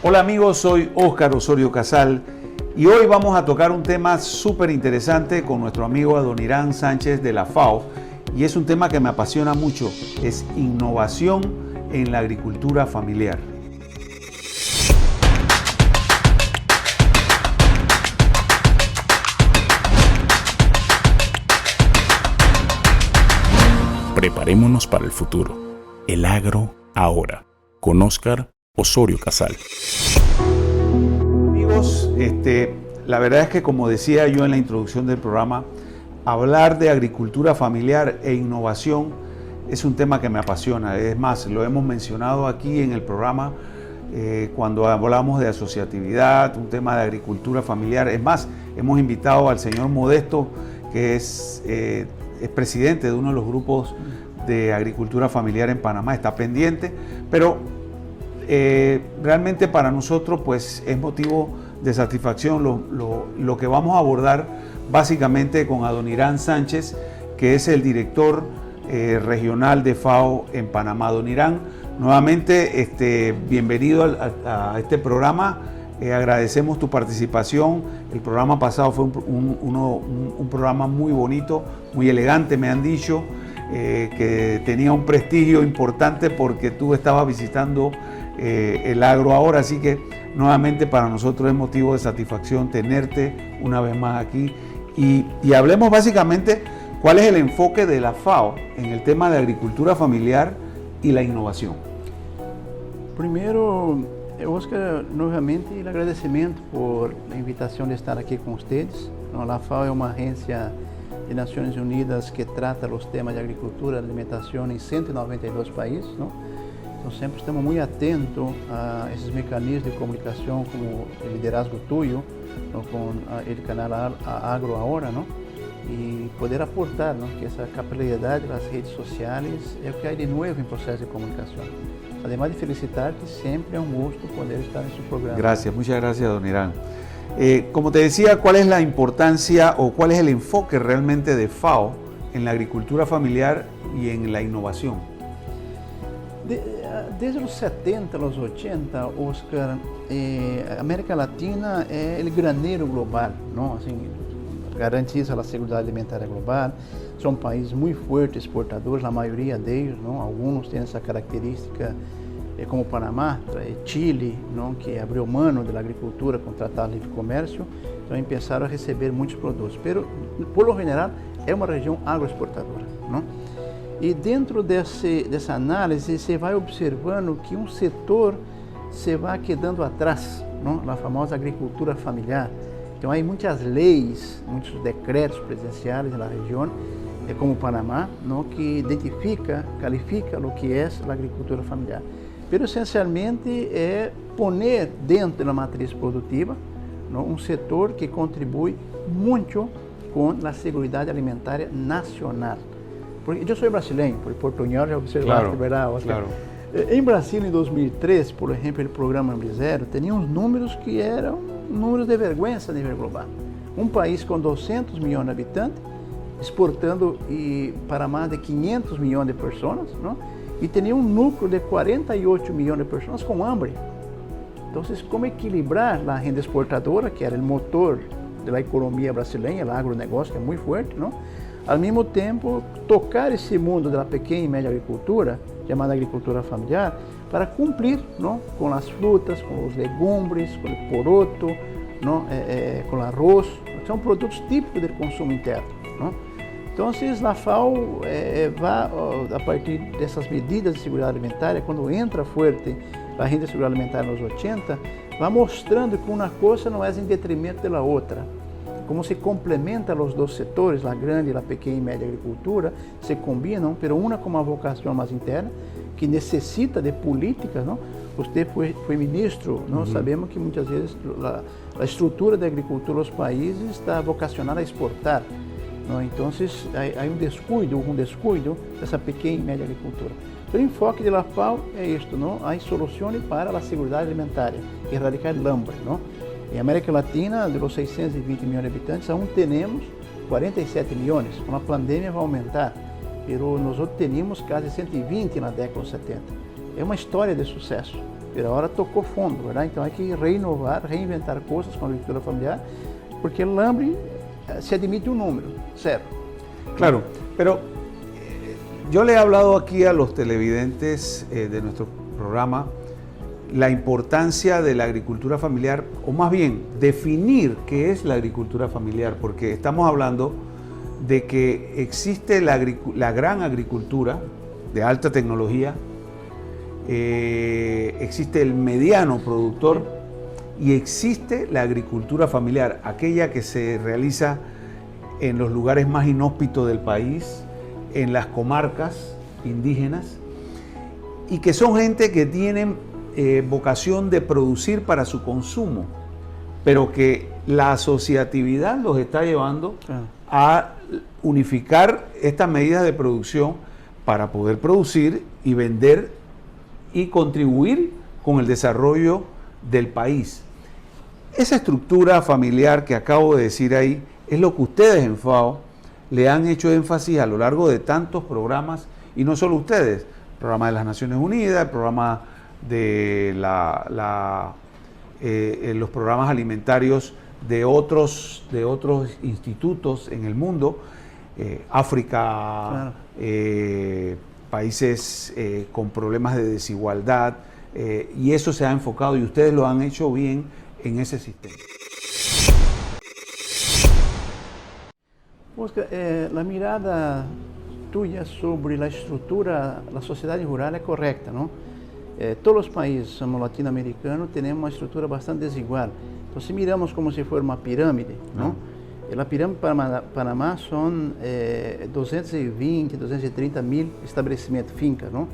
Hola amigos, soy Óscar Osorio Casal y hoy vamos a tocar un tema súper interesante con nuestro amigo Adonirán Sánchez de la FAO, y es un tema que me apasiona mucho, es innovación en la agricultura familiar. Preparémonos para el futuro. El agro ahora, con Óscar Osorio Casal. Amigos, la verdad es que, como decía yo en la introducción del programa, hablar de agricultura familiar e innovación es un tema que me apasiona. Es más, lo hemos mencionado aquí en el programa cuando hablamos de asociatividad, un tema de agricultura familiar. Es más, hemos invitado al señor Modesto, que es presidente de uno de los grupos de agricultura familiar en Panamá, está pendiente, pero realmente para nosotros pues es motivo de satisfacción lo que vamos a abordar básicamente con Adonirán Sánchez, que es el director regional de FAO en Panamá. Adonirán, nuevamente bienvenido a este programa. Agradecemos tu participación. El programa pasado fue un programa muy bonito, muy elegante, me han dicho, que tenía un prestigio importante porque tú estabas visitando el agro ahora, así que nuevamente para nosotros es motivo de satisfacción tenerte una vez más aquí y hablemos básicamente cuál es el enfoque de la FAO en el tema de agricultura familiar y la innovación. Primero, Óscar, novamente el agradecimiento por la invitación de estar aquí con ustedes. La FAO es una agencia de Naciones Unidas que trata los temas de agricultura y alimentación en 192 países, ¿no? Entonces siempre estamos muy atentos a esos mecanismos de comunicación como el liderazgo tuyo, ¿no? Con el canal Agro Ahora, ¿no? Y poder aportar, ¿no? Que esa capilaridad de las redes sociales es lo que hay de nuevo en proceso de comunicación. Además de felicitarte, siempre es un gusto poder estar en su programa. Gracias, muchas gracias, Adonirán. Como te decía, ¿cuál es la importancia o cuál es el enfoque realmente de FAO en la agricultura familiar y en la innovación? Desde los 70 a los 80, Óscar, América Latina es el granero global, ¿no? Así, garantiza la seguridad alimentaria global. Son países muy fuertes exportadores, la mayoría de ellos, ¿no? Algunos tienen esa característica, como Panamá, Chile, ¿no? Que abrió mano de la agricultura con tratados de libre comercio, então empezaron a receber muchos productos. Pero, por lo general, es una región agroexportadora, ¿no? E dentro dessa análise, você vai observando que um setor se vai quedando atrás, não? A famosa agricultura familiar. Então, há muitas leis, muitos decretos presidenciais na região, como o Panamá, não? Que identifica, califica o que é a agricultura familiar. Pero, essencialmente, é poner dentro da matriz produtiva, não? Um setor que contribui muito com a segurança alimentar nacional. Porque eu sou brasileiro, por portunhol já observaste, claro, ¿verdad, Óscar? Claro. Em Brasil, em 2003, por exemplo, o programa Ambrizero tinha uns números que eram números de vergonha a nível global. Um país com 200 milhões de habitantes, exportando para mais de 500 milhões de pessoas, não? E tinha um núcleo de 48 milhões de pessoas com hambre. Então, como equilibrar a renda exportadora, que era o motor da economia brasileira, o agronegócio, que é muito forte, não? Ao mesmo tempo, tocar esse mundo da pequena e média agricultura, chamada agricultura familiar, para cumprir, não? Com as frutas, com os legumes, com o poroto, não? Com o arroz. São produtos típicos do consumo interno, não? Então, a FAO vai, a partir dessas medidas de segurança alimentar, quando entra forte a renda de segurança alimentar nos 80, vai mostrando que uma coisa não é em detrimento da outra. Como se complementam os dois setores, a grande e a pequena e média agricultura, se combinam, pero uma com uma vocação mais interna, que necessita de políticas, não? Você foi ministro, não? Sabemos que muitas vezes a estrutura da agricultura dos países está vocacionada a exportar, não? Então, há um descuido dessa pequena e média agricultura. O enfoque da FAO é isto, não? Há soluções para a segurança alimentar, erradicar o hambre, não? Em América Latina, de los 620 milhões de habitantes, aún temos 47 milhões. Com a pandemia vai aumentar, mas nós teníamos quase 120 na década de 70. É uma história de sucesso. mas agora tocou fundo, verdade? Então, há que renovar, reinventar coisas com a agricultura familiar, porque el hambre se admite un número, 0. Claro, pero yo le he hablado aquí a los televidentes de nuestro programa la importancia de la agricultura familiar, o más bien definir qué es la agricultura familiar, porque estamos hablando de que existe la gran agricultura de alta tecnología, existe el mediano productor y existe la agricultura familiar, aquella que se realiza en los lugares más inhóspitos del país, en las comarcas indígenas, y que son gente que tienen vocación de producir para su consumo, pero que la asociatividad los está llevando a unificar estas medidas de producción para poder producir y vender y contribuir con el desarrollo del país. Esa estructura familiar que acabo de decir ahí es lo que ustedes en FAO le han hecho énfasis a lo largo de tantos programas, y no solo ustedes, el programa de las Naciones Unidas, el programa de los programas alimentarios de otros institutos en el mundo, África, claro. Países con problemas de desigualdad, y eso se ha enfocado, y ustedes lo han hecho bien en ese sistema. Oscar, la mirada tuya sobre la estructura, la sociedad rural es correcta, ¿no? Todos los países latinoamericanos tenemos una estructura bastante desigual. Entonces miramos como si fuera una pirámide, ¿no? La pirámide para Panamá son 220, 230 mil estabelecimentos, fincas, ¿no?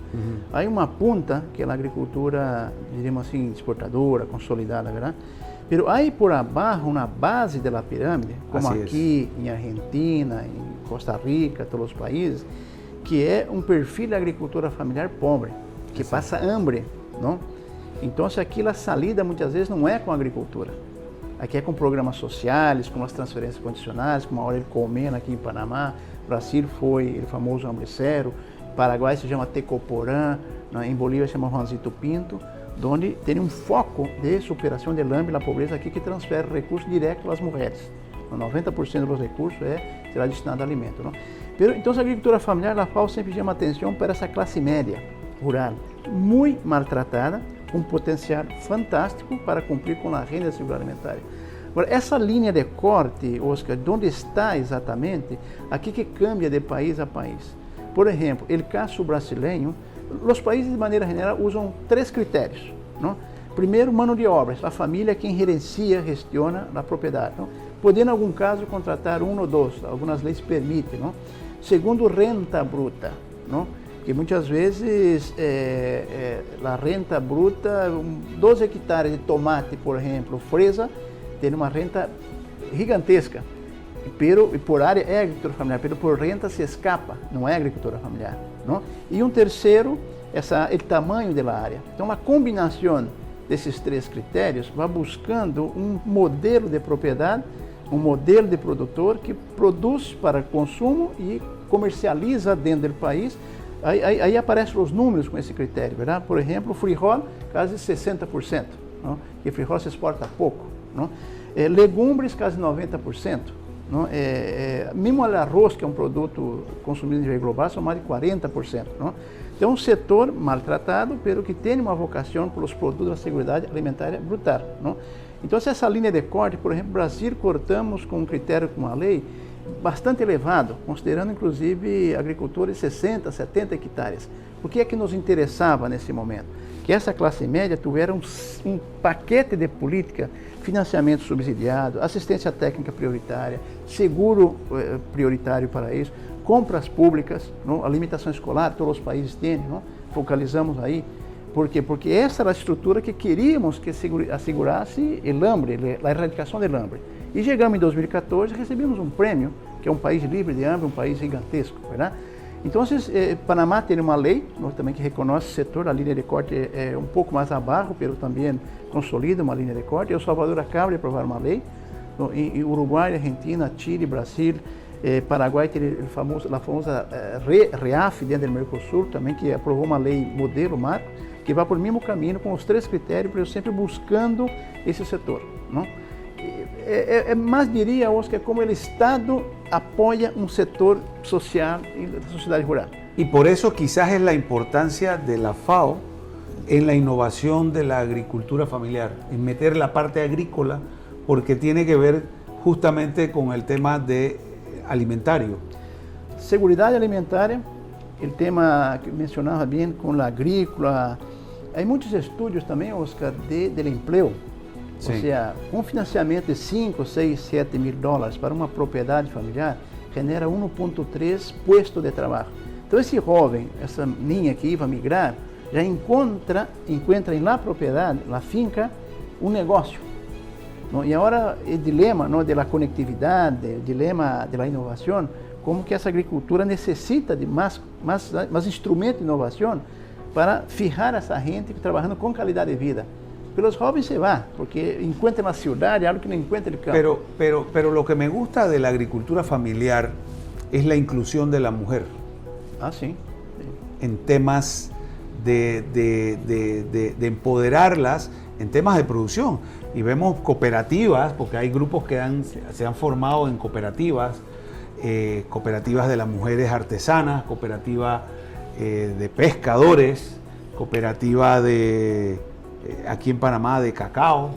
Hay una punta que es la agricultura, diríamos así, exportadora, consolidada, ¿verdad? Pero hay por abajo una base de la pirámide, como así aquí en Argentina, en Costa Rica, todos los países, que es un perfil de agricultura familiar pobre, que pasa hambre, ¿no? Entonces aquí la salida muchas veces no es con agricultura. Aqui é com programas sociais, com as transferências condicionais, como agora ele comendo aqui em Panamá. Brasil foi o famoso Hambre Zero. Paraguai se chama Tecoporã. Em Bolívia se chama Juancito Pinto, onde tem um foco de superação do hambre e da pobreza aqui que transfere recursos diretos às mulheres. 90% dos recursos será destinado a alimento, não? Então, a agricultura familiar, a FAO sempre chama atenção para essa classe média rural, muito maltratada, com potencial fantástico para cumprir com a renda segurança alimentar. Agora, essa linha de corte, Oscar, onde está exatamente? Aqui que cambia de país a país. Por exemplo, o caso brasileiro, os países de maneira geral usam 3 critérios, não? Primeiro, mano de obra, a família quem gerencia, gestiona a propriedade, não? Podendo, em algum caso, contratar 1 ou 2, algumas leis permitem, não? Segundo, renta bruta, não? Que muitas vezes a renta bruta, 12 hectares de tomate, por exemplo, fresa, tem uma renta gigantesca. E por área é agricultura familiar, mas por renta se escapa, não é agricultura familiar, não? E um terceiro, o tamanho da área. Então, a combinação desses 3 critérios vai buscando um modelo de propriedade, um modelo de produtor que produz para consumo e comercializa dentro do país. Aí aparecem os números com esse critério, verdade? Por exemplo, o frijol, quase 60%, não? E frijol se exporta pouco, não? Legumes, quase 90%, não? Mesmo o arroz, que é um produto consumido em nível global, são mais de 40%, não? Então, um setor maltratado, mas que tem uma vocação pelos produtos da segurança alimentar brutal, não? Então, essa linha de corte, por exemplo, no Brasil, cortamos com um critério, com uma lei, bastante elevado, considerando inclusive agricultores de 60, 70 hectares. O que é que nos interessava nesse momento? Que essa classe média tivesse um paquete de política, financiamento subsidiado, assistência técnica prioritária, seguro prioritário para isso, compras públicas, não? A alimentação escolar, todos os países têm, não? Focalizamos aí. Por quê? Porque essa era a estrutura que queríamos que assegurasse o hambre, a erradicação do hambre. E chegamos em 2014 e recebemos um prêmio, que é um país livre de hambre, um país gigantesco, verdade? Então, Panamá tem uma lei também que reconhece o setor, a linha de corte é um pouco mais abaixo, mas também consolida uma linha de corte. El Salvador acaba de aprovar uma lei, em Uruguai, Argentina, Chile, Brasil, Paraguai tem a famosa REAF dentro do Mercosul também, que aprovou uma lei modelo marco, que vai por o mesmo caminho com os 3 critérios, pero sempre buscando esse setor, não? Mais diria, Oscar, como o Estado apoia um setor social da sociedade rural. Y por eso quizás es la importancia de la FAO en la innovación de la agricultura familiar, en meter la parte agrícola, porque tiene que ver justamente con el tema de alimentario. Seguridade alimentar, o tema que mencionava bem com a agrícola. Há muitos estudos também, Oscar, do emprego. Sim. Ou seja, um financiamento de 5, 6, 7 mil dólares para uma propriedade familiar genera 1,3 puestos de trabalho. Então, esse jovem, essa ninha que ia migrar, já encontra na propriedade, na finca, um negócio. Não? E agora, o dilema, não, da conectividade, o dilema da inovação, como que essa agricultura necessita de mais instrumentos de inovação para fijar essa gente trabalhando com qualidade de vida. Pelos jovens se va, porque encuentra na cidade algo que não encuentra no campo. Pero lo que me gusta de la agricultura familiar es la inclusión de la mujer. Ah, sí. En temas de empoderarlas, en temas de producción. Y vemos cooperativas, porque hay grupos que se han formado en cooperativas, cooperativas de las mujeres artesanas, cooperativa de pescadores, cooperativa aquí en Panamá de cacao.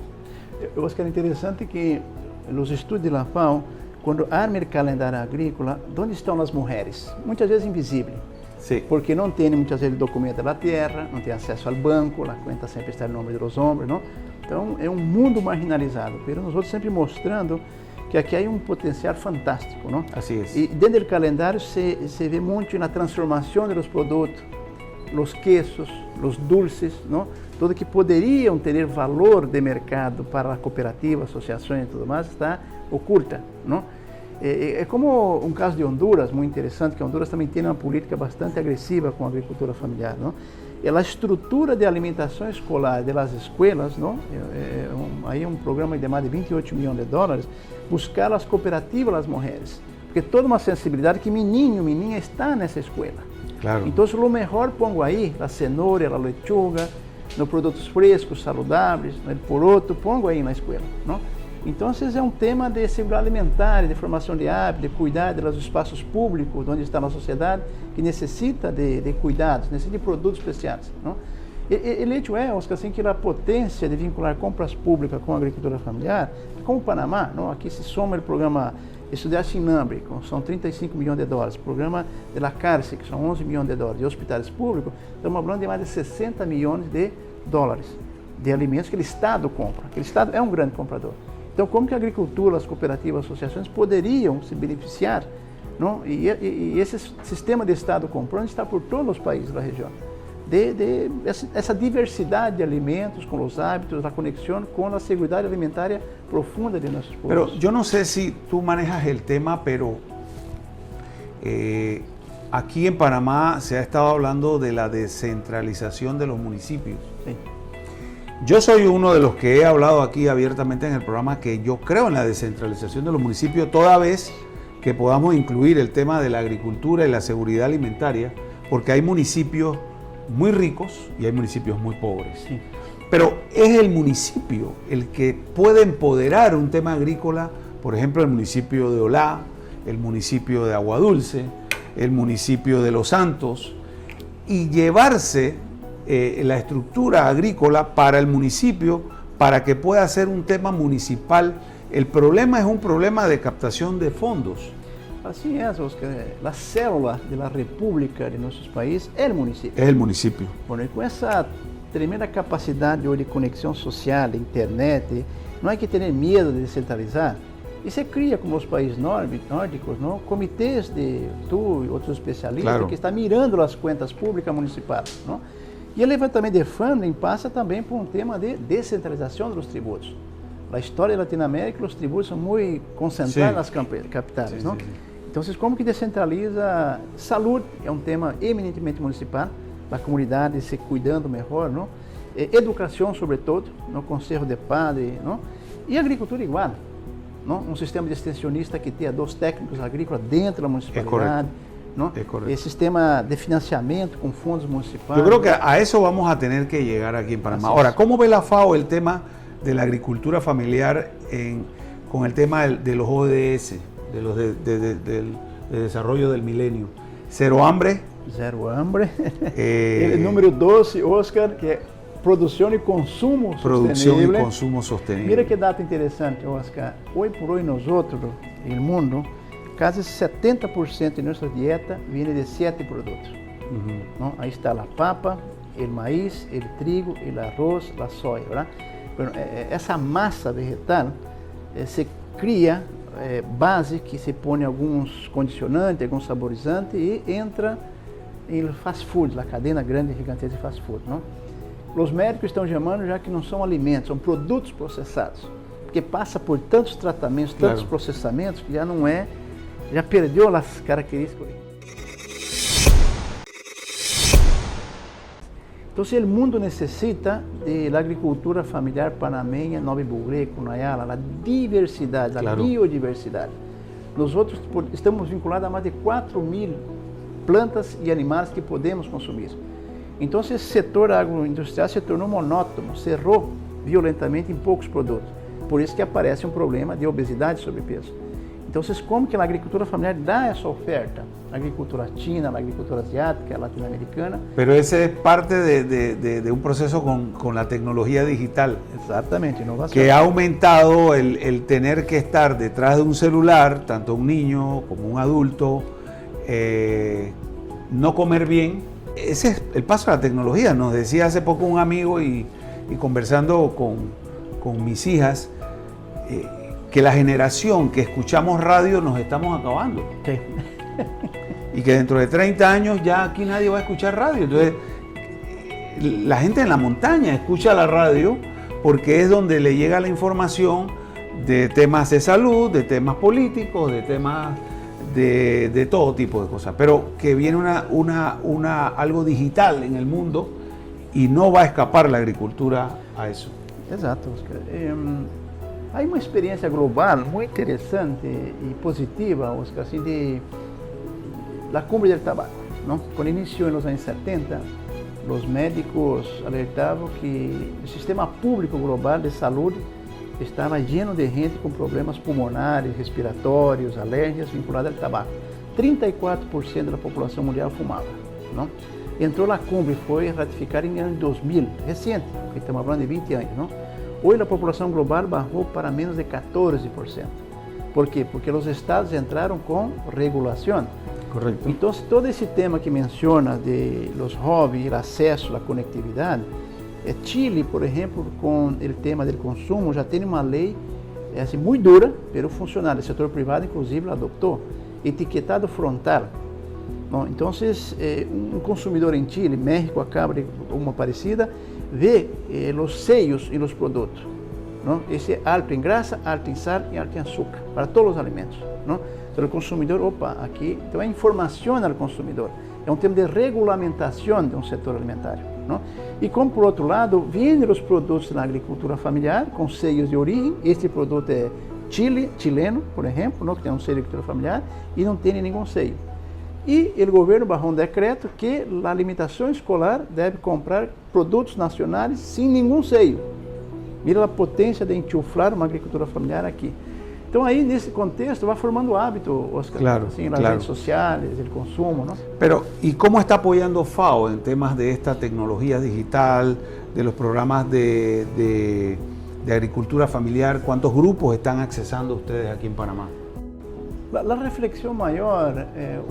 Eu acho que é interessante que nos estudos da FAO, quando arma o calendário agrícola, onde estão as mulheres? Muitas vezes invisíveis. Sí. Porque não tem muitas vezes documento da terra, não tem acesso ao banco, a conta sempre está no nome dos homens, não? Então é um mundo marginalizado, mas nós outros sempre mostrando que aqui há um potencial fantástico, não? Así es. E dentro do calendário se vê muito na transformação dos produtos, os quesos, os dulces, não? Tudo que poderiam ter valor de mercado para a cooperativa, associações e tudo mais, está oculta, não? É como um caso de Honduras, muito interessante, que Honduras também tem uma política bastante agressiva com a agricultura familiar, não? E a estrutura de alimentação escolar das escolas, não? Aí é um programa de mais de 28 milhões de dólares, buscar as cooperativas das mulheres, porque toda uma sensibilidade que menina está nessa escola. Claro. Então, o melhor pongo aí, a cenoura, a lechuga, nos produtos frescos, saudáveis, o poroto, pongo aí na escola, não? Então, é um tema de segurança alimentar, de formação de hábitos, de cuidar dos espaços públicos onde está a sociedade, que necessita de cuidados, necessita de produtos especiais. Não? E o hecho é, Oscar, assim, que a potência de vincular compras públicas com a agricultura familiar, como o Panamá, não? Aqui se soma o programa Estudar Sin Hambre, são 35 milhões de dólares, o programa de la Cárcel, que são 11 milhões de dólares, de hospitais públicos, estamos falando de mais de 60 milhões de dólares de alimentos que o Estado compra, que o Estado é um grande comprador. Então, como que a agricultura, as cooperativas, as associações poderiam se beneficiar, não? E esse sistema de Estado comprando está por todos os países da região, essa diversidade de alimentos, com os hábitos, a conexão com a segurança alimentar profunda de nossos povos. Pero yo no sé si tú manejas el tema, pero aquí en Panamá se ha estado hablando de la descentralización de los municipios. Sí. Yo soy uno de los que he hablado aquí abiertamente en el programa que yo creo en la descentralización de los municipios toda vez que podamos incluir el tema de la agricultura y la seguridad alimentaria, porque hay municipios muy ricos y hay municipios muy pobres. Sí. Pero es el municipio el que puede empoderar un tema agrícola, por ejemplo el municipio de Olá, el municipio de Aguadulce, el municipio de Los Santos, y llevarse la estructura agrícola para el municipio para que pueda ser un tema municipal. El problema es un problema de captación de fondos. Assim é, Oscar, a célula da república de nossos países é o município. Es el municipio. Bueno, e com essa tremenda capacidade de conexão social, de internet, não há que ter medo de descentralizar. E se cria, como os países nórdicos, não? Comitês de tu e outros especialistas, claro, que estão mirando as contas públicas municipais. Não? E o levantamento de funding passa também por um tema de descentralização dos tributos. Na história da Latinoamérica, os tributos são muito concentrados nas capitais. Não? Então, como que descentraliza? Saúde é um tema eminentemente municipal, a comunidade se cuidando melhor, não? Educação, sobretudo, no conselho de padre, não? E agricultura igual. Não? Um sistema de extensionista que tenha 2 técnicos agrícolas dentro da municipalidade, ¿no? Es correcto. El sistema de financiamiento con fondos municipales. Yo creo que a eso vamos a tener que llegar aquí en Panamá. Así es. Ahora, ¿cómo ve la FAO el tema de la agricultura familiar con el tema de los ODS, del desarrollo del milenio? Cero hambre. Cero hambre. El número 12, Oscar, que es producción y consumo Producción sostenible. y consumo sostenible. Mira qué dato interesante, Oscar. Hoy por hoy nosotros, el mundo, casi 70% de nuestra dieta viene de 7 productos. ¿No? Ahí está la papa, el maíz, el trigo, el arroz, la soya, ¿verdad? Pero esa masa vegetal se cría base que se pone algunos condicionantes, algunos saborizantes y entra en el fast food, la cadena grande y gigantesca de fast food, ¿no? Los médicos estão chamando já que não são alimentos, são produtos processados, porque passa por tantos tratamentos, tantos Claro. processamentos que já não é, já perdeu as características. Então, se o mundo necessita da agricultura familiar panameña, Nove Bugré, Cunayala, a diversidade, Claro. a biodiversidade. Nós outros estamos vinculados a mais de 4.000 plantas e animais que podemos consumir. Então, esse setor agroindustrial se tornou monótono, cerrou violentamente em poucos produtos. Por isso que aparece um problema de obesidade e sobrepeso. Então, como que a agricultura familiar dá essa oferta? A agricultura china, a agricultura asiática, a latino-americana. Pero ese es parte de un proceso con la tecnología digital. Exatamente, inovação. Que ha aumentado el tener que estar detrás de un celular, tanto un niño como un adulto, no comer bien. Ese es el paso de la tecnología. Nos decía hace poco un amigo y conversando con mis hijas, que la generación que escuchamos radio nos estamos acabando. Sí. Y que dentro de 30 años ya aquí nadie va a escuchar radio. Entonces, la gente en la montaña escucha la radio porque es donde le llega la información de temas de salud, de temas políticos, de temas de todo tipo de cosas. Pero que viene algo digital en el mundo y no va a escapar la agricultura a eso. Exato, Oscar. Há uma experiência global muito interessante e positiva, Oscar, assim, de la cumbre del tabaco, ¿no? Quando iniciou nos anos 70, os médicos alertavam que o sistema público global de saúde estava lleno de gente com problemas pulmonares, respiratórios, alérgias vinculadas ao tabaco. 34% da população mundial fumava, não? Entrou na cumbre, foi ratificada em ano 2000, recente, porque estamos falando de 20 anos, não? Hoje a população global bajou para menos de 14%. Por quê? Porque os estados entraram com regulação. Correcto. Então, todo esse tema que menciona de los hobbies, o acesso, a conectividade, Chile, por exemplo, com o tema do consumo, já tem uma lei assim, muito dura, mas o funcionário do setor privado, inclusive, adotou, etiquetado frontal. Bom, então, um consumidor em Chile, México acaba de uma parecida, vê os seios e os produtos. Não? Esse é alto em graxa, alto em sal e alto em açúcar, para todos os alimentos. Não? Então, o consumidor, aqui, então é informação ao consumidor. É um tema de regulamentação de um setor alimentar. Não? E como, por outro lado, vendem os produtos na agricultura familiar, com seios de origem. Este produto é chileno, por exemplo, não? Que tem um seio de agricultura familiar e não tem nenhum seio. E o governo barrou um decreto que a alimentação escolar deve comprar produtos nacionais sem nenhum seio. Mira a potência de enchuflar uma agricultura familiar aqui. Então aí, nesse contexto, vai formando hábito, Oscar, Claro, assim, nas claro. redes sociais, o consumo, ¿no? Pero, ¿y cómo está apoyando FAO en temas de esta tecnología digital, de los programas de agricultura familiar? ¿Cuántos grupos están accesando ustedes aquí en Panamá? A reflexão maior,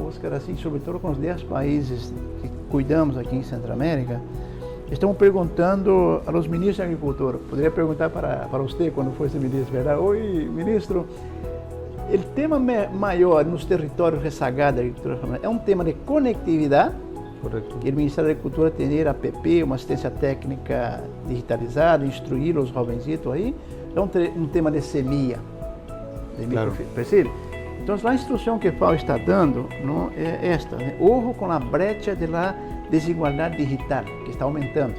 Oscar, assim, sobretudo com os 10 países que cuidamos aqui em Centro-América, estamos perguntando aos ministros da Agricultura. Poderia perguntar para você quando fosse ministro, verdade? Oi, ministro, o tema maior nos territórios rezagados da agricultura familiar é um tema de conectividade. Correcto. O Ministério da Agricultura tem APP, uma assistência técnica digitalizada, instruir os jovencitos aí. É um tema de semilla, de Claro. percebe? Então, a instrução que a FAO está dando não, é esta, né? Ojo com a brecha da desigualdade digital, que está aumentando.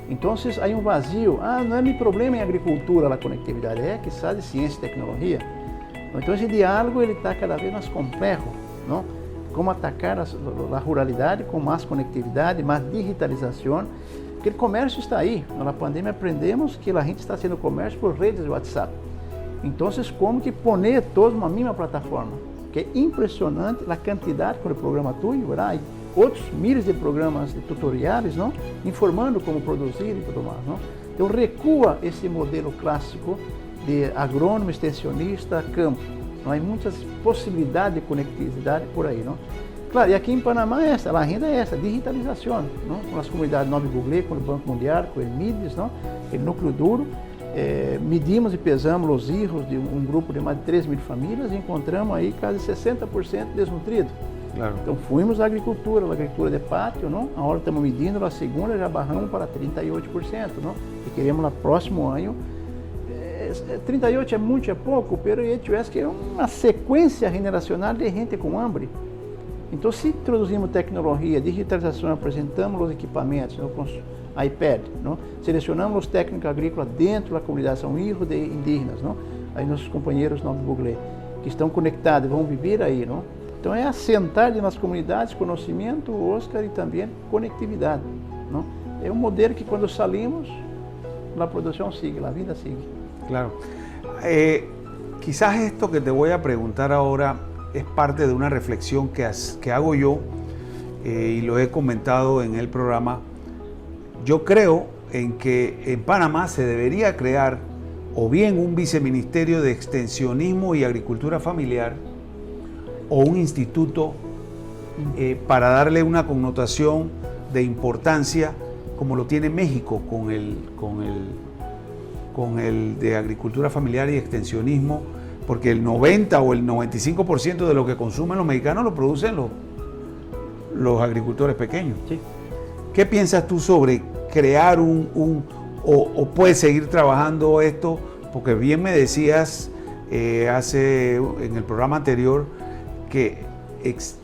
Então, há um vazio. Não é meu problema em agricultura a conectividade, é que sabe de ciência e tecnologia. Então, esse diálogo está cada vez mais complexo, não? como atacar a ruralidade com mais conectividade, mais digitalização, porque o comércio está aí. Na pandemia aprendemos que a gente está fazendo comércio por redes de WhatsApp. Então, como que poner todos numa mesma plataforma? Que é impressionante a quantidade com o programa tuyo, e outros milhares de programas de tutoriais, não? Informando como produzir e tudo mais. Não? Então, recua esse modelo clássico de agrônomo, extensionista, campo. Não há muitas possibilidades de conectividade por aí, não? Claro, e aqui em Panamá a renda é essa, digitalização, não? Com as comunidades Nove Google, com o Banco Mundial, com o MIDES, não? O núcleo duro. Medimos e pesamos os erros de um grupo de mais de 3 mil famílias e encontramos aí quase 60% desnutrido. Claro. Então fomos à agricultura de pátio, não? Agora estamos medindo, a segunda já barramos para 38%, não? E queremos no próximo ano, 38 é muito, é pouco, mas que é uma sequência generacional de gente com hambre. Então, se introduzimos tecnologia, digitalização, apresentamos os equipamentos, não? Com iPad, não? Selecionamos os técnicos agrícolas dentro da comunidade, são hijos de indígenas, não? Aí nossos companheiros Nove Google, que estão conectados, vão viver aí, não? Então é assentar nas comunidades conhecimento, Oscar, e também conectividade, não? É um modelo que quando salimos, a produção sigue, a vida sigue. Claro. Quizás esto que te voy a preguntar ahora es parte de una reflexión que hago yo y lo he comentado en el programa. Yo creo en que en Panamá se debería crear o bien un viceministerio de extensionismo y agricultura familiar o un instituto para darle una connotación de importancia como lo tiene México con el de agricultura familiar y extensionismo, porque el 90 o el 95% de lo que consumen los mexicanos lo producen los agricultores pequeños. Sí. ¿Qué piensas tú sobre crear o puedes seguir trabajando esto? Porque bien me decías en el programa anterior que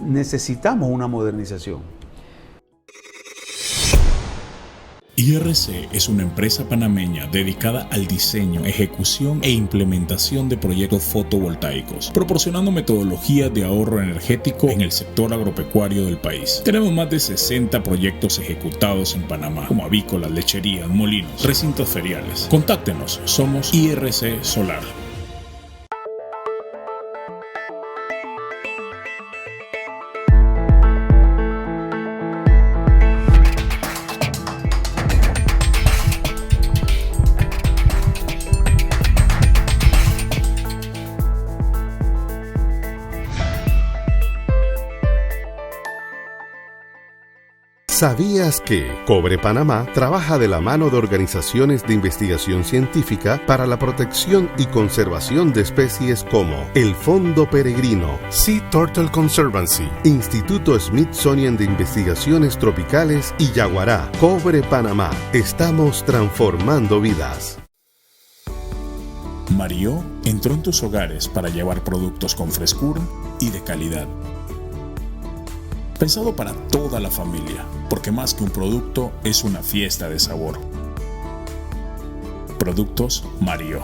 necesitamos una modernización. IRC es una empresa panameña dedicada al diseño, ejecución e implementación de proyectos fotovoltaicos, proporcionando metodologías de ahorro energético en el sector agropecuario del país. Tenemos más de 60 proyectos ejecutados en Panamá, como avícolas, lecherías, molinos, recintos feriales. Contáctenos, somos IRC Solar. ¿Sabías que Cobre Panamá trabaja de la mano de organizaciones de investigación científica para la protección y conservación de especies como el Fondo Peregrino, Sea Turtle Conservancy, Instituto Smithsonian de Investigaciones Tropicales y Yaguará? Cobre Panamá, estamos transformando vidas. Mario entró en tus hogares para llevar productos con frescura y de calidad. Pensado para toda la familia, porque más que un producto es una fiesta de sabor. Productos Mario.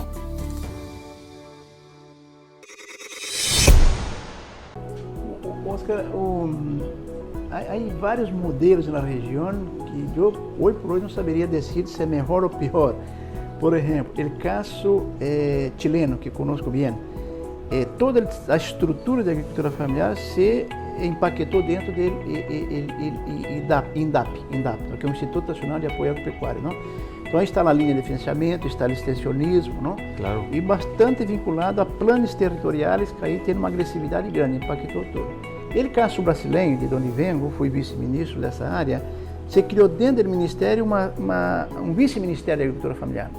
Oscar, hay varios modelos en la región que yo hoy por hoy no sabería decir si es mejor o peor. Por ejemplo, el caso chileno, que conozco bien. Toda a estrutura de agricultura familiar se empaquetou dentro dele INDAP, que é o Instituto Nacional de Apoio Agropecuário, não? Então aí está na linha de financiamento, está o extensionismo, não? Claro. E bastante vinculado a planos territoriais, que aí tem uma agressividade grande, empaquetou tudo. Ele, caso brasileiro, de onde vengo, fui vice-ministro dessa área, se criou dentro do Ministério um vice-ministério da Agricultura Familiar,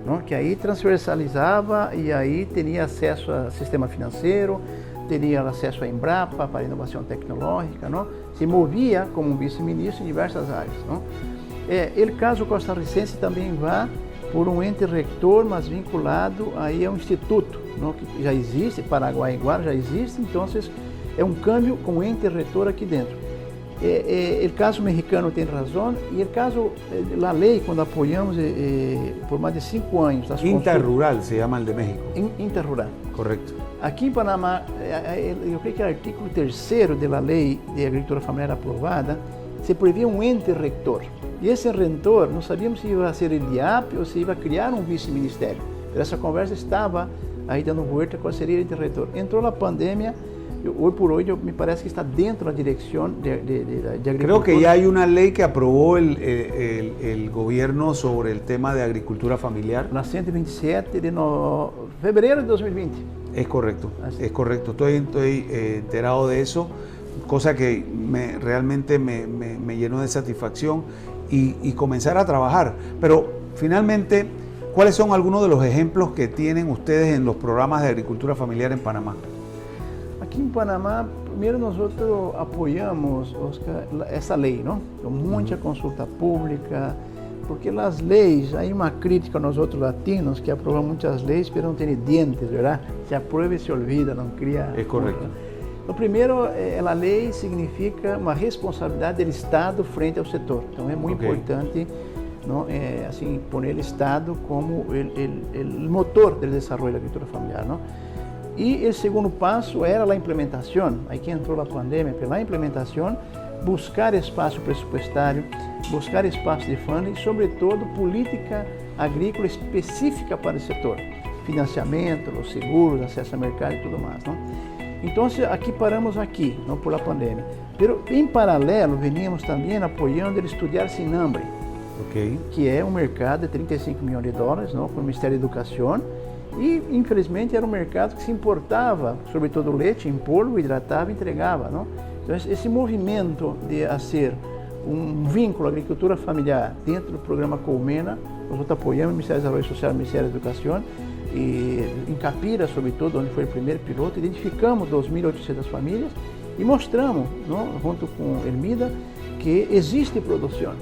não? Que aí transversalizava e aí tinha acesso a sistema financeiro, teria acesso à Embrapa para inovação tecnológica, não? Se movia como um vice-ministro em diversas áreas. Não? O caso costarricense também vai por um ente rector, mas vinculado aí a um instituto, não? Que já existe, Paraguai igual já existe, então é um câmbio com o ente reitor aqui dentro. El caso mexicano tem razão e o caso, a lei, quando apoiamos por mais de 5 anos... Interrural se llama el de México. Interrural. Correcto. Aqui em Panamá, eu creio que o artículo 3º da Lei de Agricultura Familiar aprovada, se previa um ente rector. E esse reitor, não sabíamos se ia ser el IAP ou se ia criar um vice-ministério. Essa conversa estava aí dando vuelta qual seria o ente reitor. Entrou a pandemia, hoy por hoy me parece que está dentro de la dirección de agricultura. Creo que ya hay una ley que aprobó el gobierno sobre el tema de agricultura familiar. La 127 de febrero de 2020. Es correcto, Así. Es correcto. Estoy enterado de eso, cosa que realmente me llenó de satisfacción y comenzar a trabajar. Pero finalmente, ¿cuáles son algunos de los ejemplos que tienen ustedes en los programas de agricultura familiar en Panamá? Aqui em Panamá, primeiro nós apoiamos, Oscar, essa lei, não? Com muita consulta pública, porque as leis, aí uma crítica a nós outros latinos que aprovamos muitas leis, mas não tem dientes, verdade? Se aprova e se olvida, não cria... É correto. Então, primeiro, a lei significa uma responsabilidade do Estado frente ao setor. Então, é muito importante, não? Assim, pôr o Estado como o motor do desenvolvimento da agricultura familiar, não? E o segundo passo era a implementação, aí que entrou a pandemia, pela implementação, buscar espaço pressupostário, buscar espaço de funding e, sobretudo, política agrícola específica para o setor, financiamento, os seguros, acesso ao mercado e tudo mais. Não? Então, aqui paramos aqui, não por a pandemia. Mas, em paralelo, veníamos também apoiando o Estudar Sin Hambre, que é um mercado de 35 milhões de dólares, não, com o Ministério da Educação. E, infelizmente, era um mercado que se importava, sobretudo leite em polvo, hidratava e entregava. Não? Então, esse movimento de fazer um vínculo à agricultura familiar dentro do programa Colmena, nós apoiamos o Ministério do Desenvolvimento Social e o Ministério da Educação, e em Capira, sobretudo, onde foi o primeiro piloto, identificamos 2.800 famílias e mostramos, não, junto com o Elmida, que existe produção.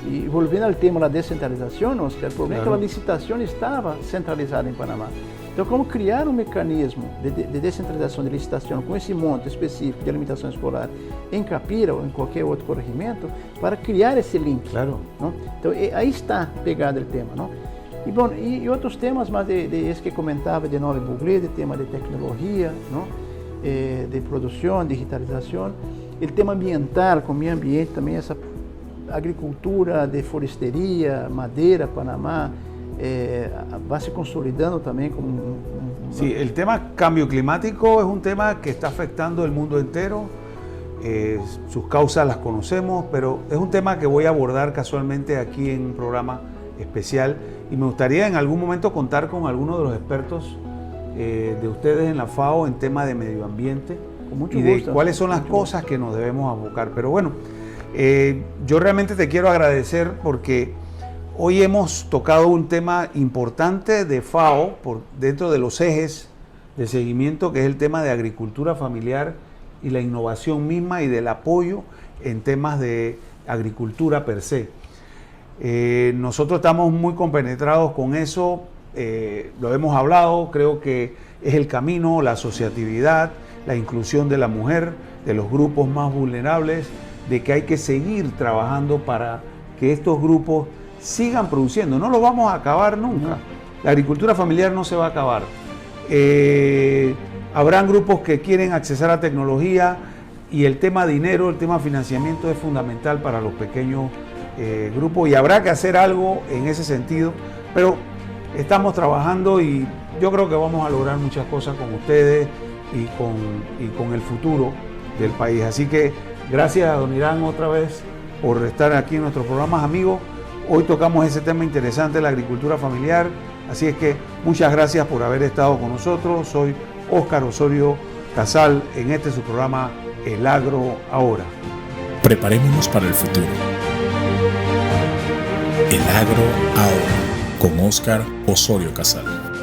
E voltando ao tema da descentralização, Oscar, o problema é que a licitação estava centralizada em Panamá. Então, como criar um mecanismo de descentralização de licitação com esse monte específico de alimentação escolar em Capira ou em qualquer outro corregimento para criar esse link. Claro. Não? Então, aí está pegado o tema. Não? E, bom, e outros temas, mas esse que comentava de Nova Buglé, de tema de tecnologia, não? De produção, digitalização, o tema ambiental, com o meio ambiente também, essa agricultura de foresteria, madeira, Panamá, va se consolidando también como Sí, el tema cambio climático es un tema que está afectando el mundo entero. Sus causas las conocemos, pero es un tema que voy a abordar casualmente aquí en un programa especial y me gustaría en algún momento contar con algunos de los expertos de ustedes en la FAO en tema de medio ambiente y de cuáles son las cosas que nos debemos abocar. Pero bueno, yo realmente te quiero agradecer porque hoy hemos tocado un tema importante de FAO dentro de los ejes de seguimiento, que es el tema de agricultura familiar y la innovación misma y del apoyo en temas de agricultura per se. Nosotros estamos muy compenetrados con eso, lo hemos hablado, creo que es el camino, la asociatividad, la inclusión de la mujer, de los grupos más vulnerables, de que hay que seguir trabajando para que estos grupos sigan produciendo. No lo vamos a acabar nunca. La agricultura familiar no se va a acabar. Habrán grupos que quieren accesar a tecnología y el tema dinero, el tema financiamiento es fundamental para los pequeños grupos y habrá que hacer algo en ese sentido, pero estamos trabajando y yo creo que vamos a lograr muchas cosas con ustedes y con el futuro del país. Así que gracias a don Irán otra vez por estar aquí en nuestros programas, amigos. Hoy tocamos ese tema interesante de la agricultura familiar, así es que muchas gracias por haber estado con nosotros. Soy Óscar Osorio Casal en su programa El Agro Ahora. Preparémonos para el futuro. El Agro Ahora, con Óscar Osorio Casal.